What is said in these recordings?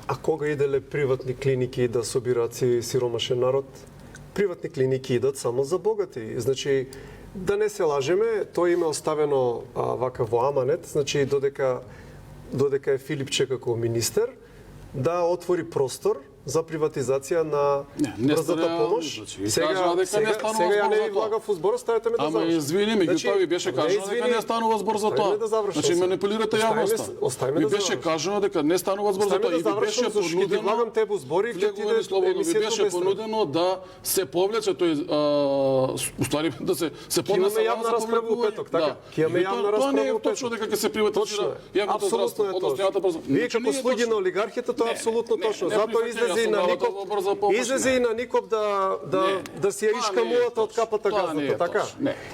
А кога иделе приватни клиники да собираат сиромашен народ? Приватни клиники идат само за богати. Значи, да не се лажеме, тој им е оставено вака во аманет, значи додека е Филипче како министер, да отвори простор за приватизација на брзата помош. Сега ја не влага во збор, ставете ме да завршам. Ама извини, меѓутоа ви беше кажано дека не станува збор за тоа. Значи манипулирате јавноста. Ви беше кажано дека не станува збор за тоа и ви беше понудено. Ви беше понудено да се повлече тој уствари да се поднесе јавна расправа во петок, така? Ќе имаме јавна расправа во петок. Тоа не е точно дека ќе се приватизира јавното здравство, односно јавната брза. Вие како слуги на олигархијата тоа е апсолутно точно. Затоа излезе и на Никоп да си ја ишка мулата од капата газдата, така?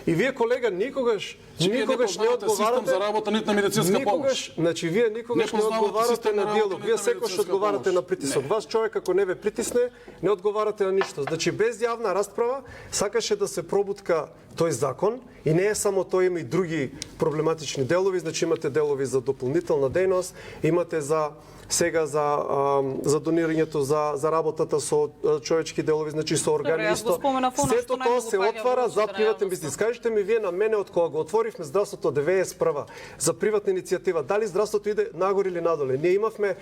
И вие, колега, никогаш не одговарате за работа нит на медицинска помош. Значи вие никогаш не одговарате на диалог, вие секогаш одговарате на притисок. Вас човек ако не ве притисне, не одговарате на ништо. Значи без јавна расправа сакаше да се пробутка тој закон и не е само тој, има и други проблематични делови, значи имате делови за дополнителна дејност, имате сега за донирањето за работата со човечки делови, значи со органи исто. Сето тоа се отвара за приватен бизнис. Кажете ми вие на мене од кога го отворивме здравството 91 за приватна иницијатива, дали здравството иде нагоре или надоле? Ние имавме,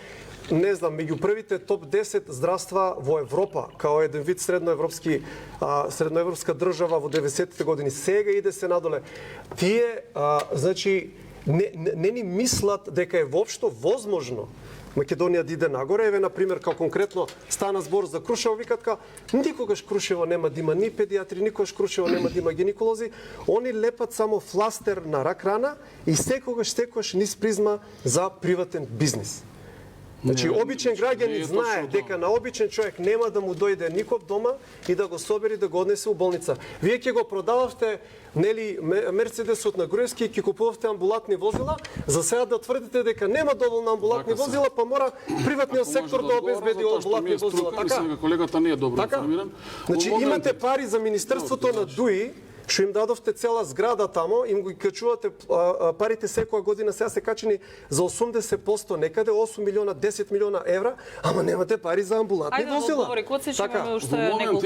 не знам, меѓу првите топ 10 здравства во Европа, као еден вид средноевропска држава во 90-те години. Сега иде се надоле. Тие, значи, не ни мислат дека е воопшто возможно Македонија да иде нагоре. Еве, например, као конкретно стана збор за Крушево, викат никогаш Крушево нема да има ни педиатри, никогаш Крушево нема да има гинеколози. Они лепат само фластер на рак рана и секогаш низ призма за приватен бизнис. Значи, обичен граѓанин знае дека на обичен човек нема да му дојде никој дома и да го собери да го однесе у болница. Вие ќе го продававте, нели, Мерцедесот на Груевски и ќе купувавте амбулатни возила, за сега да тврдите дека нема доволно амбулатни возила, па мора приватниот сектор да обезбеди амбулатни возила. Така? Колегата не е добро информиран. Значи, имате пари за Министерството на ДУИ, што им дадовте цела зграда тамо, им го качувате парите секоја година, сега се качени за 80%, некаде 8 милиона, 10 милиона евра, ама немате пари за амбулатни возила. Ајде да одговори, кога се имаме уште неколку